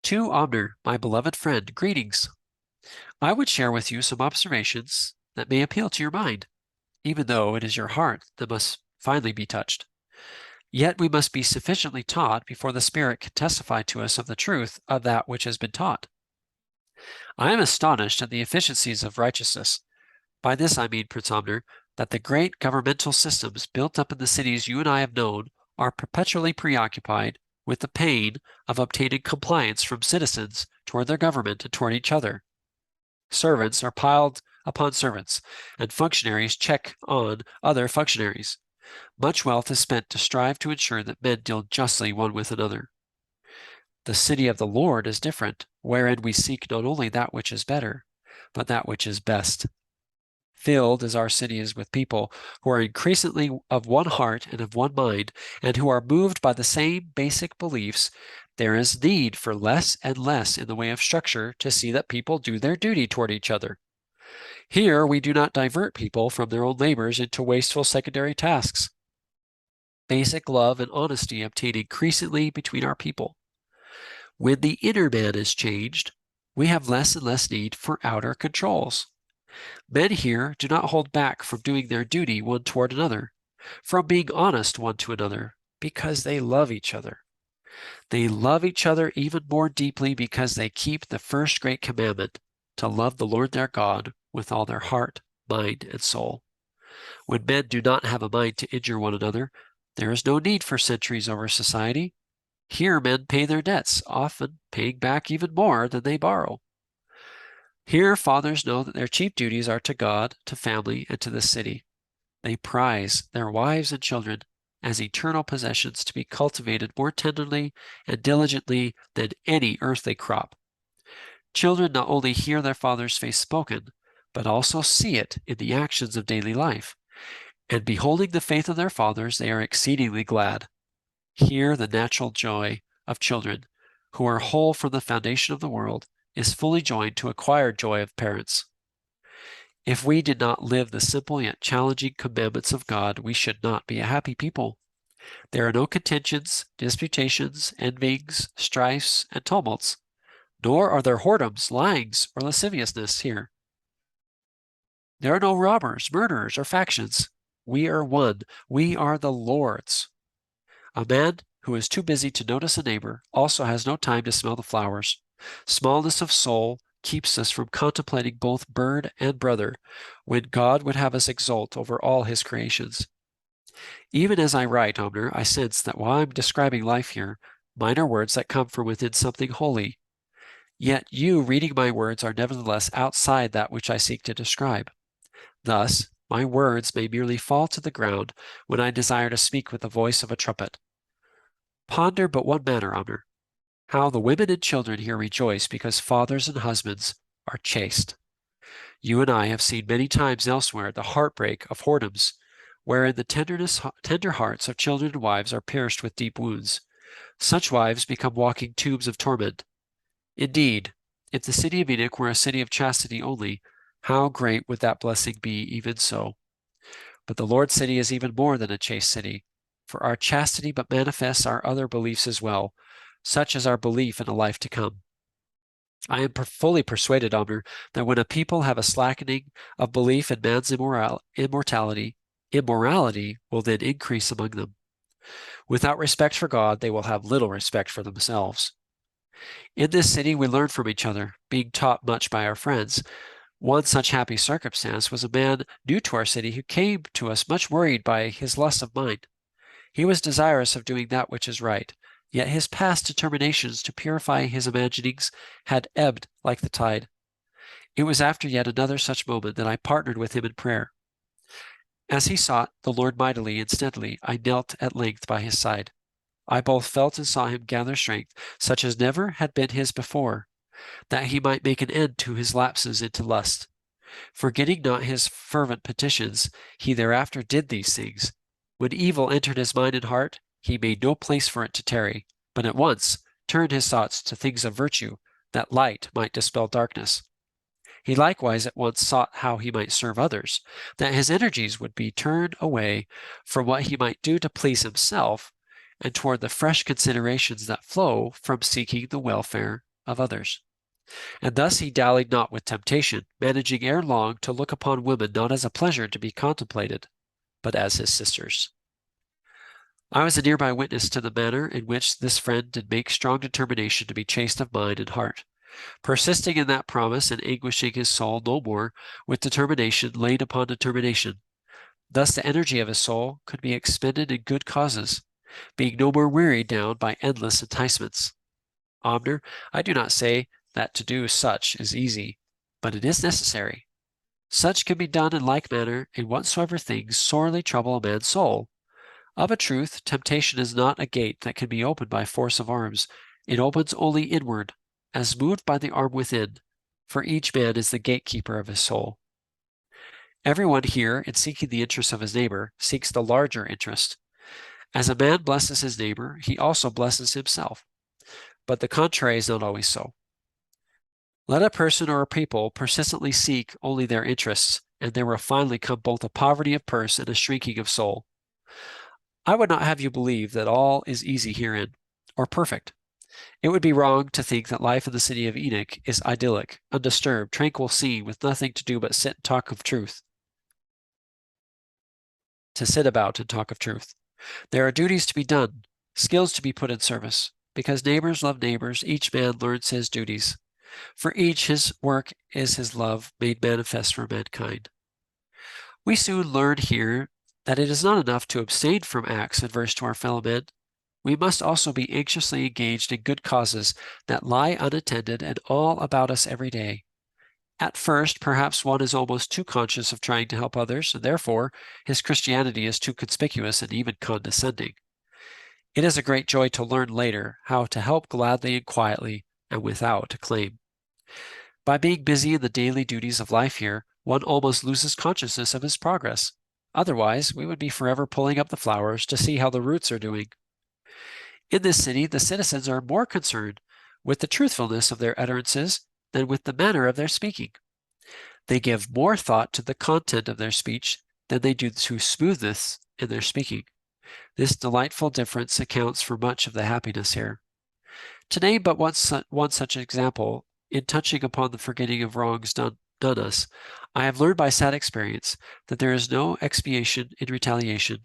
To Abner, my beloved friend, greetings. I would share with you some observations that may appeal to your mind, even though it is your heart that must finally be touched. Yet we must be sufficiently taught before the Spirit can testify to us of the truth of that which has been taught. I am astonished at the efficiencies of righteousness. By this I mean, Prince Abner, that the great governmental systems built up in the cities you and I have known are perpetually preoccupied with the pain of obtaining compliance from citizens toward their government and toward each other. Servants are piled upon servants, and functionaries check on other functionaries. Much wealth is spent to strive to ensure that men deal justly one with another. The city of the Lord is different, wherein we seek not only that which is better, but that which is best. Filled as our city is with people who are increasingly of one heart and of one mind, and who are moved by the same basic beliefs, there is need for less and less in the way of structure to see that people do their duty toward each other. Here we do not divert people from their own labors into wasteful secondary tasks. Basic love and honesty obtain increasingly between our people. When the inner man is changed, we have less and less need for outer controls. Men here do not hold back from doing their duty one toward another, from being honest one to another, because they love each other. They love each other even more deeply because they keep the first great commandment, to love the Lord their God with all their heart, mind, and soul. When men do not have a mind to injure one another, there is no need for sentries over society. Here men pay their debts, often paying back even more than they borrow. Here fathers know that their chief duties are to God, to family, and to the city. They prize their wives and children as eternal possessions to be cultivated more tenderly and diligently than any earthly crop. Children not only hear their father's faith spoken, but also see it in the actions of daily life. And beholding the faith of their fathers, they are exceedingly glad. Here the natural joy of children, who are whole from the foundation of the world, is fully joined to acquired joy of parents. If we did not live the simple yet challenging commandments of God, we should not be a happy people. There are no contentions, disputations, envyings, strifes, and tumults, nor are there whoredoms, lyings, or lasciviousness here. There are no robbers, murderers, or factions. We are one. We are the Lord's. A man who is too busy to notice a neighbor also has no time to smell the flowers. Smallness of soul keeps us from contemplating both bird and brother, when God would have us exult over all his creations. Even as I write, Abner, I sense that while I'm describing life here, mine are words that come from within something holy. Yet you, reading my words, are nevertheless outside that which I seek to describe. Thus, my words may merely fall to the ground when I desire to speak with the voice of a trumpet. Ponder but one matter, Abner, how the women and children here rejoice because fathers and husbands are chaste. You and I have seen many times elsewhere the heartbreak of whoredoms, wherein the tender hearts of children and wives are pierced with deep wounds. Such wives become walking tombs of torment. Indeed, if the city of Enoch were a city of chastity only, how great would that blessing be even so? But the Lord's city is even more than a chaste city, for our chastity but manifests our other beliefs as well, such as our belief in a life to come. I am fully persuaded, Abner, that when a people have a slackening of belief in man's immortality, immorality will then increase among them. Without respect for God, they will have little respect for themselves. In this city, we learn from each other, being taught much by our friends. One such happy circumstance was a man new to our city who came to us much worried by his lust of mind. He was desirous of doing that which is right, yet his past determinations to purify his imaginings had ebbed like the tide. It was after yet another such moment that I partnered with him in prayer. As he sought the Lord mightily and steadily, I knelt at length by his side. I both felt and saw him gather strength, such as never had been his before, that he might make an end to his lapses into lust. Forgetting not his fervent petitions, he thereafter did these things. When evil entered his mind and heart, he made no place for it to tarry, but at once turned his thoughts to things of virtue, that light might dispel darkness. He likewise at once sought how he might serve others, that his energies would be turned away from what he might do to please himself, and toward the fresh considerations that flow from seeking the welfare of others. And thus he dallied not with temptation, managing ere long to look upon women not as a pleasure to be contemplated, but as his sisters. I was a nearby witness to the manner in which this friend did make strong determination to be chaste of mind and heart, persisting in that promise and anguishing his soul no more with determination laid upon determination. Thus the energy of his soul could be expended in good causes, being no more wearied down by endless enticements. Abner, I do not say that to do such is easy, but it is necessary. Such can be done in like manner in whatsoever things sorely trouble a man's soul. Of a truth, temptation is not a gate that can be opened by force of arms. It opens only inward, as moved by the arm within, for each man is the gatekeeper of his soul. Everyone here, in seeking the interest of his neighbor, seeks the larger interest. As a man blesses his neighbor, he also blesses himself. But the contrary is not always so. Let a person or a people persistently seek only their interests, and there will finally come both a poverty of purse and a shrinking of soul. I would not have you believe that all is easy herein, or perfect. It would be wrong to think that life in the city of Enoch is idyllic, undisturbed, tranquil scene with nothing to do but sit and talk of truth. To sit about and talk of truth. There are duties to be done, skills to be put in service. Because neighbors love neighbors, each man learns his duties. For each his work is his love made manifest for mankind. We soon learn here that it is not enough to abstain from acts adverse to our fellow men. We must also be anxiously engaged in good causes that lie unattended and all about us every day. At first, perhaps one is almost too conscious of trying to help others, and therefore his Christianity is too conspicuous and even condescending. It is a great joy to learn later how to help gladly and quietly and without acclaim. By being busy in the daily duties of life here, one almost loses consciousness of his progress. Otherwise, we would be forever pulling up the flowers to see how the roots are doing. In this city, the citizens are more concerned with the truthfulness of their utterances than with the manner of their speaking. They give more thought to the content of their speech than they do to smoothness in their speaking. This delightful difference accounts for much of the happiness here. To name but one such example, in touching upon the forgetting of wrongs done us, I have learned by sad experience that there is no expiation in retaliation.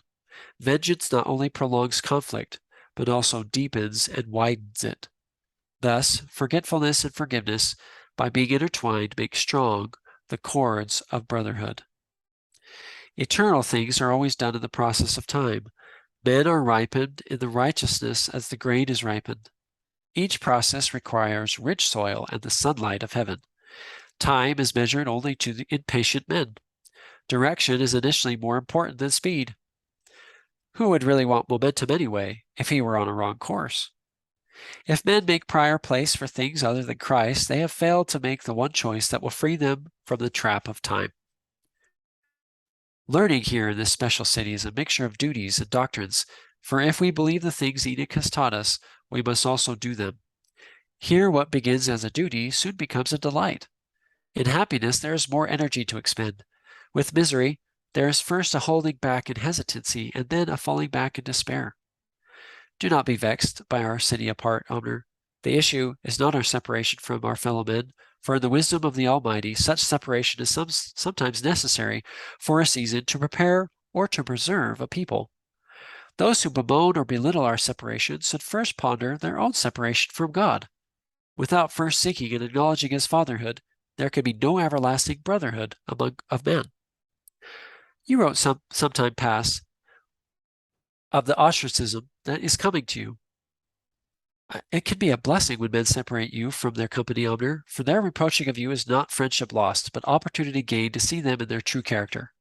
Vengeance not only prolongs conflict, but also deepens and widens it. Thus, forgetfulness and forgiveness, by being intertwined, make strong the cords of brotherhood. Eternal things are always done in the process of time. Men are ripened in the righteousness as the grain is ripened. Each process requires rich soil and the sunlight of heaven. Time is measured only to the impatient men. Direction is initially more important than speed. Who would really want momentum anyway, if he were on a wrong course? If men make prior place for things other than Christ, they have failed to make the one choice that will free them from the trap of time. Learning here in this special city is a mixture of duties and doctrines, for if we believe the things Enoch has taught us, we must also do them. Here what begins as a duty soon becomes a delight. In happiness there is more energy to expend. With misery, there is first a holding back in hesitancy, and then a falling back in despair. Do not be vexed by our sitting apart, Abner. The issue is not our separation from our fellow men, for in the wisdom of the Almighty, such separation is sometimes necessary for a season to prepare or to preserve a people. Those who bemoan or belittle our separation should first ponder their own separation from God. Without first seeking and acknowledging his fatherhood, there can be no everlasting brotherhood of men. You wrote some time past of the ostracism that is coming to you. It can be a blessing when men separate you from their company, Abner, for their reproaching of you is not friendship lost, but opportunity gained to see them in their true character.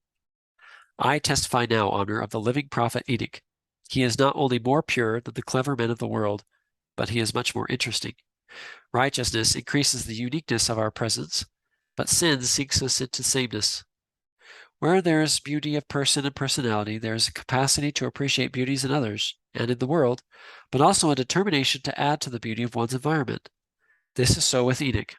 I testify now, Abner, of the living prophet Enoch. He is not only more pure than the clever men of the world, but he is much more interesting. Righteousness increases the uniqueness of our presence, but sin sinks us into sameness. Where there is beauty of person and personality, there is a capacity to appreciate beauties in others and in the world, but also a determination to add to the beauty of one's environment. This is so with Enoch.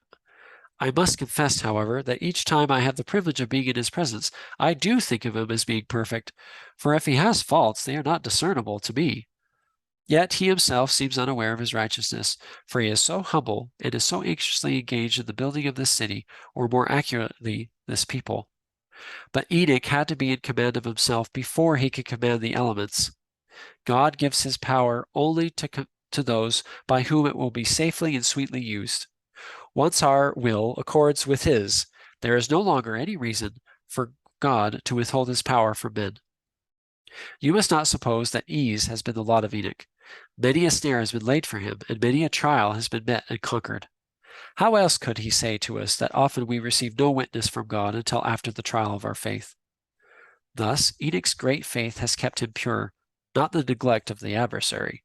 I must confess, however, that each time I have the privilege of being in his presence, I do think of him as being perfect, for if he has faults, they are not discernible to me. Yet he himself seems unaware of his righteousness, for he is so humble and is so anxiously engaged in the building of this city, or more accurately, this people. But Enoch had to be in command of himself before he could command the elements. God gives his power only to those by whom it will be safely and sweetly used. Once our will accords with his, there is no longer any reason for God to withhold his power from men. You must not suppose that ease has been the lot of Enoch. Many a snare has been laid for him, and many a trial has been met and conquered. How else could he say to us that often we receive no witness from God until after the trial of our faith? Thus, Enoch's great faith has kept him pure, not the neglect of the adversary.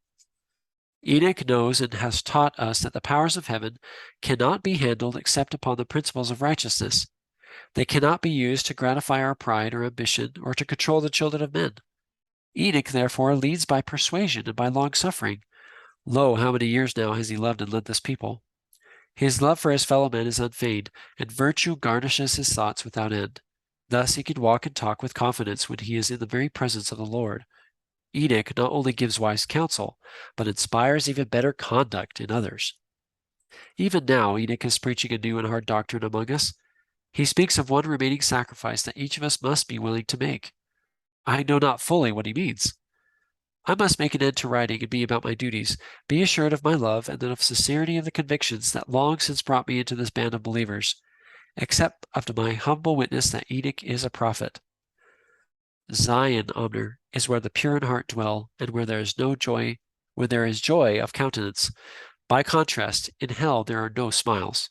Enoch knows and has taught us that the powers of heaven cannot be handled except upon the principles of righteousness. They cannot be used to gratify our pride or ambition or to control the children of men. Enoch, therefore, leads by persuasion and by long suffering. Lo, how many years now has he loved and led this people? His love for his fellow men is unfeigned, and virtue garnishes his thoughts without end. Thus he can walk and talk with confidence when he is in the very presence of the Lord. Enoch not only gives wise counsel, but inspires even better conduct in others. Even now, Enoch is preaching a new and hard doctrine among us. He speaks of one remaining sacrifice that each of us must be willing to make. I know not fully what he means. I must make an end to writing and be about my duties. Be assured of my love and of sincerity of the convictions that long since brought me into this band of believers. Accept of my humble witness that Enoch is a prophet. Zion, Omner, is where the pure in heart dwell, and where there is no joy, where there is joy of countenance. By contrast, in hell there are no smiles.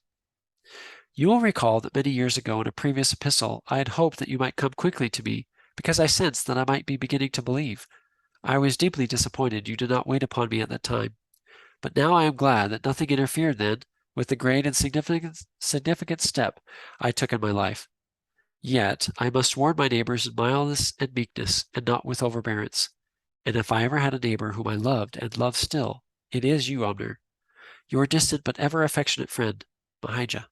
You will recall that many years ago in a previous epistle I had hoped that you might come quickly to me, because I sensed that I might be beginning to believe. I was deeply disappointed you did not wait upon me at that time. But now I am glad that nothing interfered then with the great and significant step I took in my life. Yet I must warn my neighbors in mildness and meekness, and not with overbearance. And if I ever had a neighbor whom I loved and love still, it is you, Omner, your distant but ever affectionate friend, Mahijah.